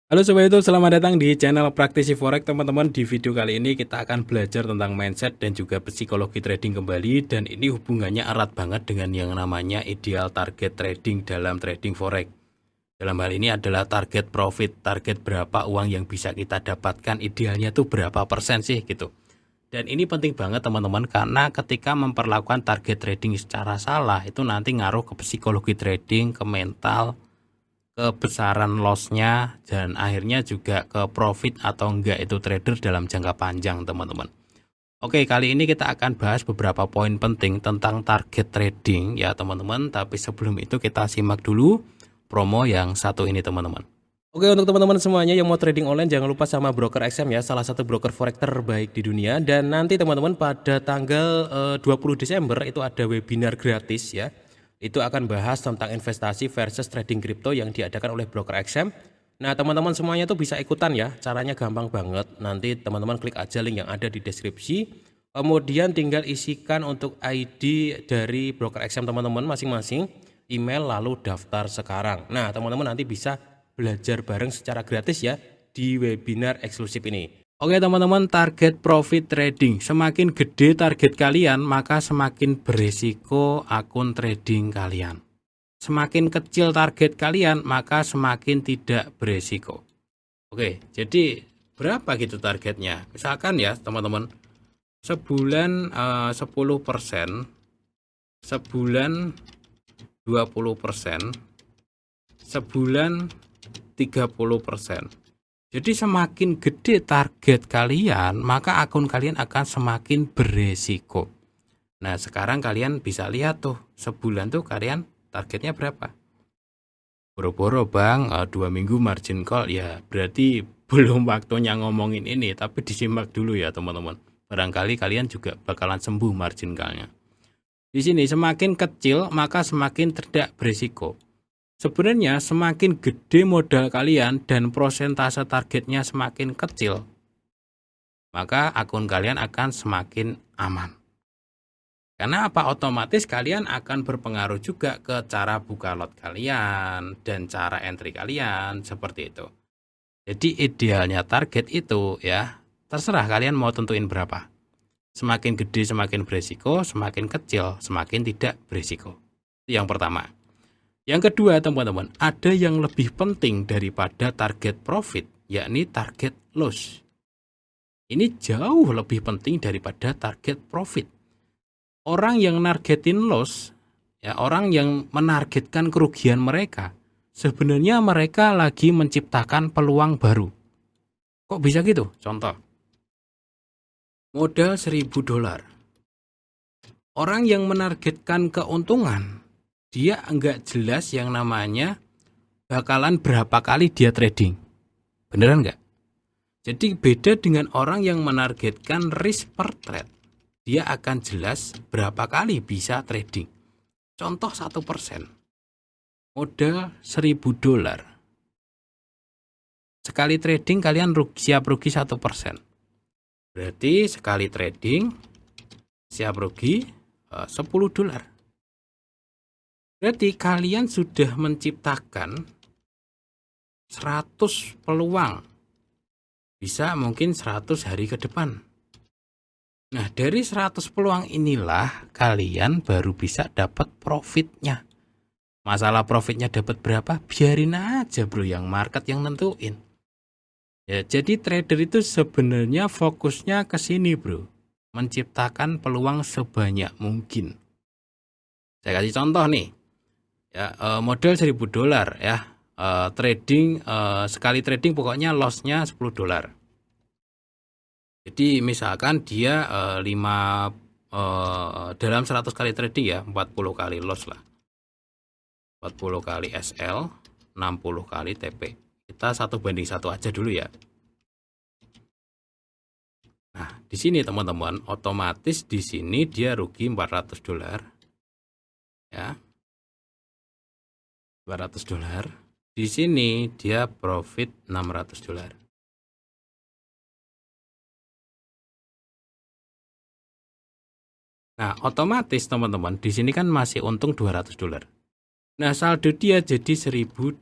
Halo Sobat YouTube, selamat datang di channel Praktisi Forex teman-teman. Di video kali ini kita akan belajar tentang mindset dan juga psikologi trading kembali. Dan ini hubungannya erat banget dengan yang namanya ideal target trading dalam trading Forex. Dalam hal ini adalah target profit, target berapa uang yang bisa kita dapatkan, idealnya tuh berapa persen sih gitu. Dan ini penting banget teman-teman, karena ketika memperlakukan target trading secara salah itu nanti ngaruh ke psikologi trading, ke mental, kebesaran lossnya, dan akhirnya juga ke profit atau enggak itu trader dalam jangka panjang teman-teman. Oke, kali ini kita akan bahas beberapa poin penting tentang target trading ya teman-teman. Tapi sebelum itu kita simak dulu promo yang satu ini teman-teman. Oke, untuk teman-teman semuanya yang mau trading online, jangan lupa sama Broker XM ya, salah satu broker forex terbaik di dunia. Dan nanti teman-teman pada tanggal 20 Desember itu ada webinar gratis ya. Itu akan bahas tentang investasi versus trading kripto yang diadakan oleh Broker XM. Nah, teman-teman semuanya tuh bisa ikutan ya. Caranya gampang banget. Nanti teman-teman klik aja link yang ada di deskripsi. Kemudian tinggal isikan untuk ID dari Broker XM teman-teman masing-masing, email, lalu daftar sekarang. Nah, teman-teman nanti bisa belajar bareng secara gratis ya di webinar eksklusif ini. Oke teman-teman, target profit trading. Semakin gede target kalian, maka semakin berisiko akun trading kalian. Semakin kecil target kalian, maka semakin tidak berisiko. Oke, jadi berapa gitu targetnya? Misalkan ya teman-teman, sebulan 10%, sebulan 20%, sebulan 30%. Jadi semakin gede target kalian, maka akun kalian akan semakin beresiko. Nah, sekarang kalian bisa lihat tuh, sebulan tuh kalian targetnya berapa? Boro-boro bang, 2 minggu margin call, ya berarti belum waktunya ngomongin ini, tapi disimak dulu ya teman-teman. Barangkali kalian juga bakalan sembuh margin call-nya. Di sini semakin kecil, maka semakin tidak beresiko. Sebenarnya semakin gede modal kalian dan prosentase targetnya semakin kecil, maka akun kalian akan semakin aman. Karena apa? Otomatis kalian akan berpengaruh juga ke cara buka lot kalian dan cara entry kalian, seperti itu. Jadi idealnya target itu ya, terserah kalian mau tentuin berapa. Semakin gede semakin beresiko, semakin kecil semakin tidak beresiko. Itu yang pertama. Yang kedua teman-teman, ada yang lebih penting daripada target profit, yakni target loss. Ini jauh lebih penting daripada target profit. Orang yang nargetin loss, ya orang yang menargetkan kerugian mereka, sebenarnya mereka lagi menciptakan peluang baru. Kok bisa gitu? Contoh, modal $1.000. Orang yang menargetkan keuntungan, dia enggak jelas yang namanya bakalan berapa kali dia trading. Beneran nggak? Jadi beda dengan orang yang menargetkan risk per trade. Dia akan jelas berapa kali bisa trading. Contoh 1%. Modal $1.000. Sekali trading kalian siap rugi 1%. Berarti sekali trading siap rugi $10. Berarti kalian sudah menciptakan 100 peluang. Bisa mungkin 100 hari ke depan. Nah, dari 100 peluang inilah kalian baru bisa dapat profitnya. Masalah profitnya dapat berapa? Biarin aja bro, yang market yang nentuin. Ya, jadi trader itu sebenarnya fokusnya ke sini bro. Menciptakan peluang sebanyak mungkin. Saya kasih contoh nih. Ya, modal $1.000 ya. Trading sekali trading pokoknya lossnya $10. Jadi misalkan dia 5 dalam 100 kali trading ya, 40 kali loss lah. 40 kali SL, 60 kali TP. Kita 1:1 aja dulu ya. Nah, di sini teman-teman, otomatis di sini dia rugi $400 ya. $400. Di sini dia profit $600. Nah, otomatis teman-teman, di sini kan masih untung $200. Nah, saldo dia jadi $1.200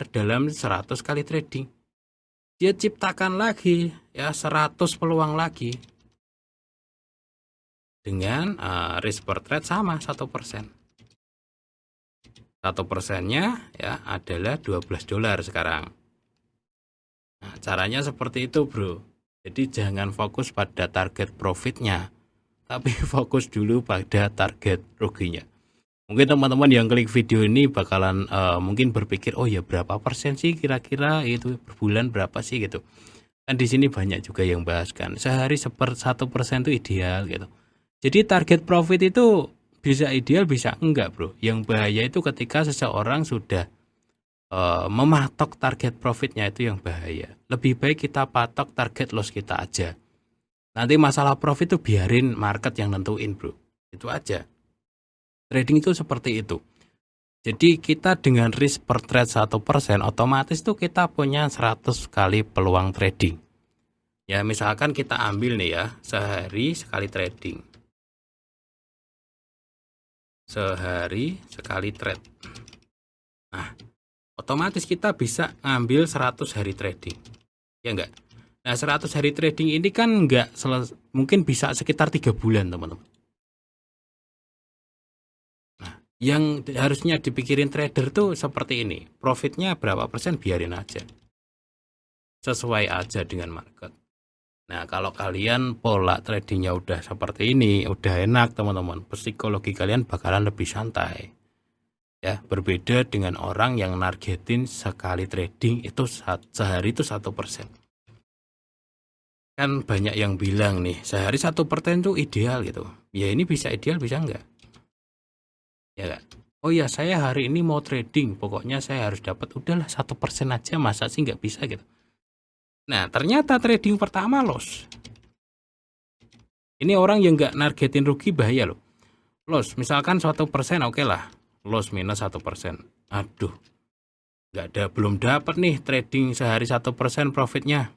dalam 100 kali trading. Dia ciptakan lagi ya 100 peluang lagi dengan risk per trade sama 1%. 1%-nya ya adalah $12 sekarang. Nah, caranya seperti itu, bro. Jadi jangan fokus pada target profitnya, tapi fokus dulu pada target ruginya. Mungkin teman-teman yang klik video ini bakalan mungkin berpikir, oh ya berapa persen sih kira-kira itu per bulan berapa sih gitu. Kan di sini banyak juga yang bahas kan, sehari 1% itu ideal gitu. Jadi target profit itu bisa ideal bisa enggak, bro. Yang bahaya itu ketika seseorang sudah mematok target profitnya, itu yang bahaya. Lebih baik kita patok target loss kita aja. Nanti masalah profit tuh biarin market yang nentuin, bro. Itu aja. Trading itu seperti itu. Jadi kita dengan risk per trade 1%, otomatis tuh kita punya 100 kali peluang trading. Ya misalkan kita ambil nih ya, sehari sekali trading. Sehari sekali trade. Nah, otomatis kita bisa ngambil 100 hari trading. Ya enggak? Nah, 100 hari trading ini kan enggak mungkin bisa sekitar 3 bulan, teman-teman. Nah, yang harusnya dipikirin trader tuh seperti ini. Profitnya berapa persen biarin aja. Sesuai aja dengan market. Nah, kalau kalian pola tradingnya udah seperti ini, udah enak, teman-teman. Psikologi kalian bakalan lebih santai. Ya, berbeda dengan orang yang nargetin sekali trading itu sehari itu 1%. Kan banyak yang bilang nih, sehari 1% itu ideal gitu. Ya ini bisa ideal, bisa enggak? Ya enggak? Oh ya, saya hari ini mau trading, pokoknya saya harus dapat, udahlah 1% aja, masa sih nggak bisa gitu. Nah, ternyata trading pertama loss. Ini orang yang nggak nargetin rugi bahaya loh. Loss, misalkan 1%, oke lah. Loss minus 1%. Aduh, nggak ada, belum dapat nih trading sehari 1% profitnya.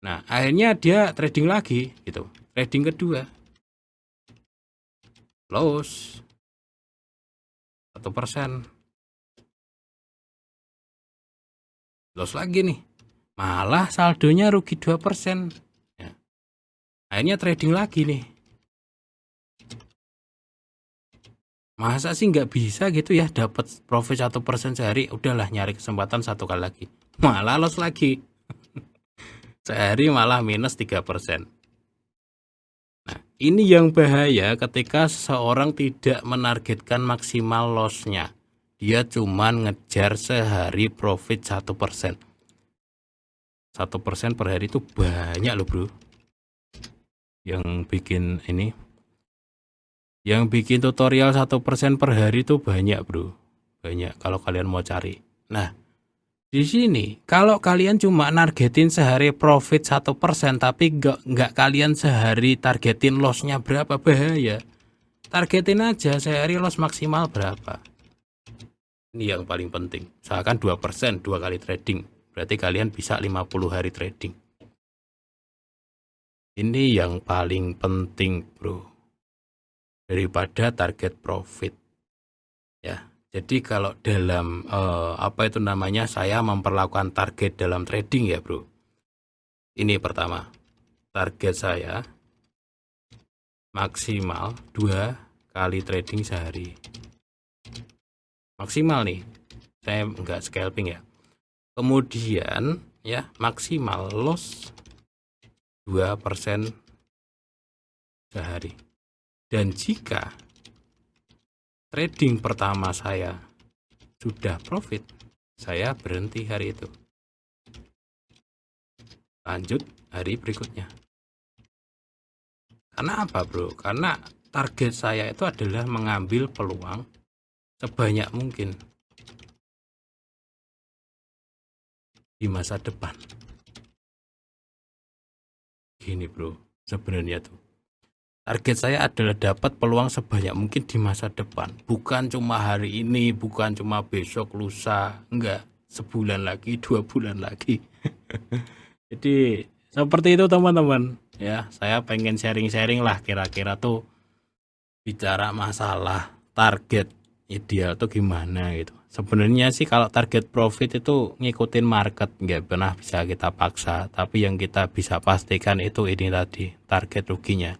Nah, akhirnya dia trading lagi gitu. Trading kedua. Loss 1%. Loss lagi nih. Malah saldonya rugi 2%. Ya. Akhirnya trading lagi nih. Masa sih nggak bisa gitu ya dapat profit 1% sehari, udahlah nyari kesempatan satu kali lagi. Malah loss lagi. Sehari malah minus 3%. Nah, ini yang bahaya ketika seseorang tidak menargetkan maksimal loss-nya. Dia cuman ngejar sehari profit 1%. 1% per hari itu banyak loh, bro. Yang bikin tutorial 1% per hari itu banyak, bro. Banyak kalau kalian mau cari. Nah, di sini kalau kalian cuma nargetin sehari profit 1%, tapi nggak kalian sehari targetin lossnya berapa, bahaya. Targetin aja sehari loss maksimal berapa. Ini yang paling penting. Misalkan 2%, 2 kali trading. Berarti kalian bisa 50 hari trading. Ini yang paling penting, bro. Daripada target profit. Ya. Jadi kalau dalam saya memperlakukan target dalam trading ya, bro. Ini pertama. Target saya maksimal 2 kali trading sehari. Maksimal nih. Saya enggak scalping ya. Kemudian ya maksimal loss 2% sehari. Dan jika trading pertama saya sudah profit, saya berhenti hari itu. Lanjut hari berikutnya. Karena apa, bro? Karena target saya itu adalah mengambil peluang sebanyak mungkin di masa depan. Gini, bro, sebenarnya tuh target saya adalah dapat peluang sebanyak mungkin di masa depan. Bukan cuma hari ini, bukan cuma besok, lusa. Enggak, sebulan lagi, 2 bulan lagi. Jadi seperti itu, teman-teman. Ya, saya pengen sharing-sharing lah kira-kira tuh bicara masalah target ideal tuh gimana gitu. Sebenarnya sih kalau target profit itu ngikutin market, nggak pernah bisa kita paksa. Tapi yang kita bisa pastikan itu ini tadi, target ruginya.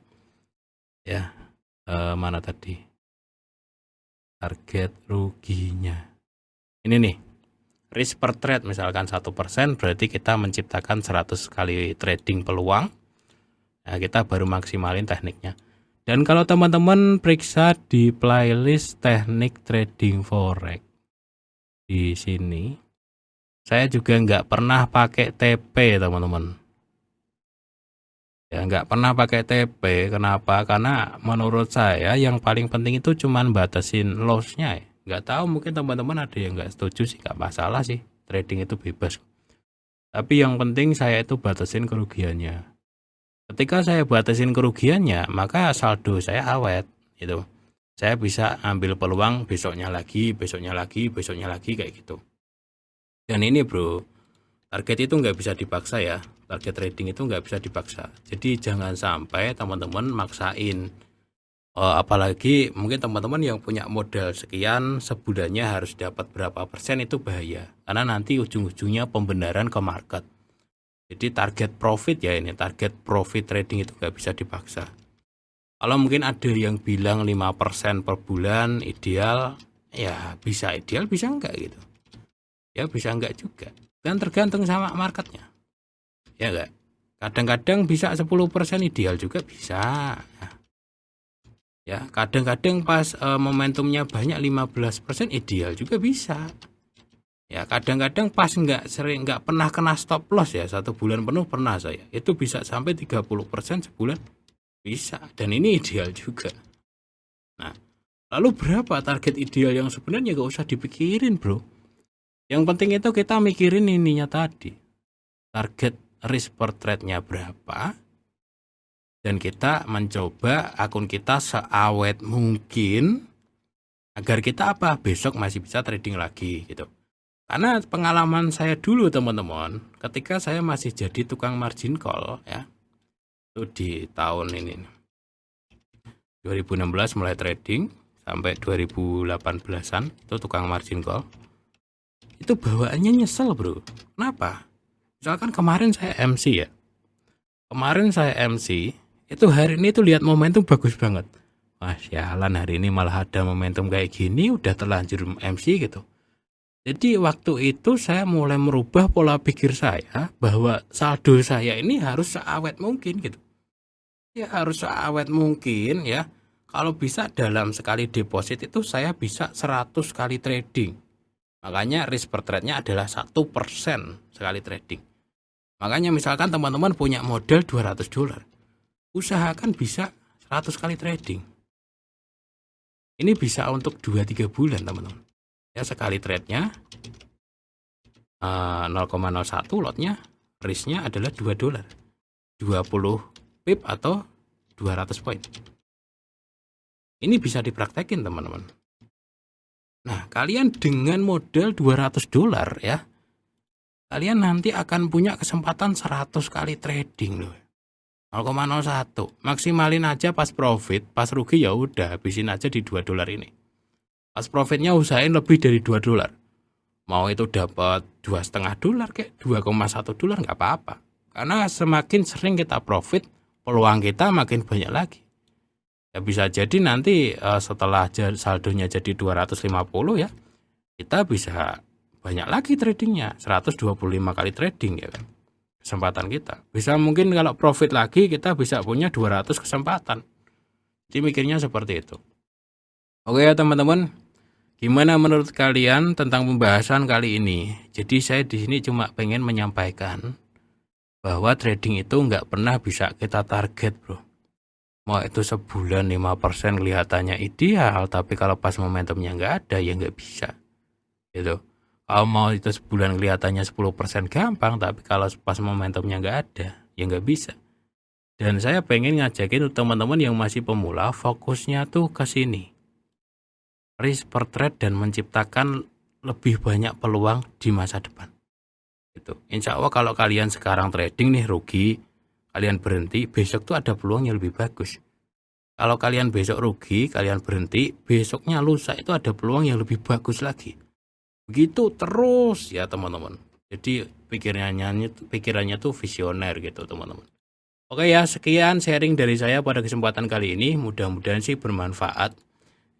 Ya, mana tadi? Target ruginya. Ini nih, risk per trade misalkan 1%, berarti kita menciptakan 100 kali trading peluang. Nah, kita baru maksimalin tekniknya. Dan kalau teman-teman periksa di playlist teknik trading forex di sini, saya juga nggak pernah pakai TP, teman-teman. Ya, nggak pernah pakai TP. Kenapa? Karena menurut saya yang paling penting itu cuman batasin loss-nya ya. Nggak tahu, mungkin teman-teman ada yang nggak setuju sih, nggak masalah sih. Trading itu bebas. Tapi yang penting saya itu batasin kerugiannya. Ketika saya batasin kerugiannya, maka saldo saya awet gitu. Saya bisa ambil peluang besoknya lagi, besoknya lagi, besoknya lagi kayak gitu. Dan ini bro, target itu nggak bisa dipaksa ya. Target trading itu nggak bisa dipaksa. Jadi jangan sampai teman-teman maksain. Apalagi mungkin teman-teman yang punya modal sekian, sebulannya harus dapat berapa persen, itu bahaya. Karena nanti ujung-ujungnya pembenaran ke market. Jadi target profit ya, ini target profit trading itu nggak bisa dipaksa. Kalau mungkin ada yang bilang 5% per bulan ideal, ya bisa ideal, bisa enggak gitu. Ya bisa enggak juga. Dan tergantung sama marketnya. Ya enggak? Kadang-kadang bisa 10% ideal juga bisa. Ya, kadang-kadang pas momentumnya banyak 15% ideal juga bisa. Ya, kadang-kadang pas nggak pernah kena stop loss ya, 1 bulan penuh pernah saya. Itu bisa sampai 30% sebulan bisa, dan ini ideal juga. Nah, lalu berapa target ideal yang sebenarnya nggak usah dipikirin bro. Yang penting itu kita mikirin ininya tadi. Target risk per trade-nya berapa. Dan kita mencoba akun kita seawet mungkin. Agar kita besok masih bisa trading lagi gitu. Karena pengalaman saya dulu teman-teman, ketika saya masih jadi tukang margin call ya, itu di tahun ini 2016 mulai trading sampai 2018an itu tukang margin call. Itu bawaannya nyesel bro. Kenapa? Misalkan kemarin saya MC ya. Kemarin saya MC, itu hari ini tuh lihat momentum bagus banget. Wah sialan, hari ini malah ada momentum kayak gini, udah terlanjur MC gitu. Jadi waktu itu saya mulai merubah pola pikir saya bahwa saldo saya ini harus seawet mungkin gitu. Ya harus seawet mungkin ya. Kalau bisa dalam sekali deposit itu saya bisa 100 kali trading. Makanya risk per trade-nya adalah 1% sekali trading. Makanya misalkan teman-teman punya modal $200, usahakan bisa 100 kali trading. Ini bisa untuk 2-3 bulan teman-teman. Ya sekali trade-nya 0,01 lotnya, risk-nya adalah $2. 20 pip atau 200 poin. Ini bisa dipraktekin teman-teman. Nah, kalian dengan modal $200 ya, kalian nanti akan punya kesempatan 100 kali trading loh. 0,01. Maksimalin aja pas profit, pas rugi ya udah habisin aja di $2 ini. Pas profitnya usahain lebih dari $2. Mau itu dapat $2,5 kayak $2,1 nggak apa-apa. Karena semakin sering kita profit, peluang kita makin banyak lagi. Ya bisa jadi nanti setelah saldonya jadi 250 ya, kita bisa banyak lagi tradingnya, 125 kali trading ya kan. Kesempatan kita. Bisa mungkin kalau profit lagi kita bisa punya 200 kesempatan. Jadi mikirnya seperti itu. Oke ya teman-teman. Gimana menurut kalian tentang pembahasan kali ini? Jadi saya di sini cuma pengen menyampaikan bahwa trading itu nggak pernah bisa kita target bro. Mau itu sebulan 5% kelihatannya ideal, tapi kalau pas momentumnya nggak ada ya nggak bisa. Gitu. Kalau mau itu sebulan kelihatannya 10% gampang, tapi kalau pas momentumnya nggak ada ya nggak bisa. Dan saya pengen ngajakin teman-teman yang masih pemula, fokusnya tuh ke sini. Risk per trade dan menciptakan lebih banyak peluang di masa depan. Gitu. Insya Allah kalau kalian sekarang trading nih rugi, kalian berhenti, besok tuh ada peluang yang lebih bagus. Kalau kalian besok rugi, kalian berhenti, besoknya lusa itu ada peluang yang lebih bagus lagi. Begitu terus ya teman-teman. Jadi pikirannya tuh visioner gitu teman-teman. Oke ya, sekian sharing dari saya pada kesempatan kali ini. Mudah-mudahan sih bermanfaat.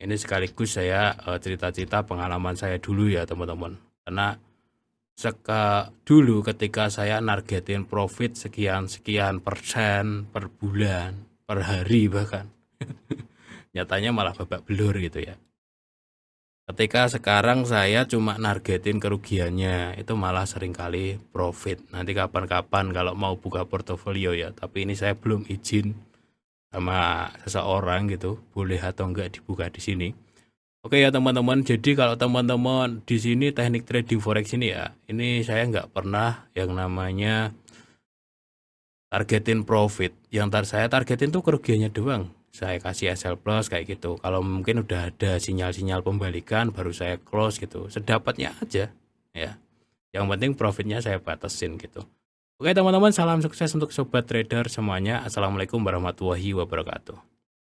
Ini sekaligus saya cerita-cerita pengalaman saya dulu ya teman-teman. Karena dulu ketika saya nargetin profit sekian-sekian persen per bulan, per hari bahkan. Nyatanya malah babak belur gitu ya. Ketika sekarang saya cuma nargetin kerugiannya, itu malah seringkali profit. Nanti kapan-kapan kalau mau buka portofolio ya, tapi ini saya belum izin sama seseorang gitu, boleh atau enggak dibuka di sini. Oke ya teman-teman, jadi kalau teman-teman di sini teknik trading forex ini ya, ini saya nggak pernah yang namanya targetin profit. Yang saya targetin tuh kerugiannya doang. Saya kasih SL plus kayak gitu. Kalau mungkin udah ada sinyal-sinyal pembalikan baru saya close gitu. Sedapatnya aja ya. Yang penting profitnya saya batasin gitu. Oke teman-teman, salam sukses untuk sobat trader semuanya. Assalamualaikum warahmatullahi wabarakatuh.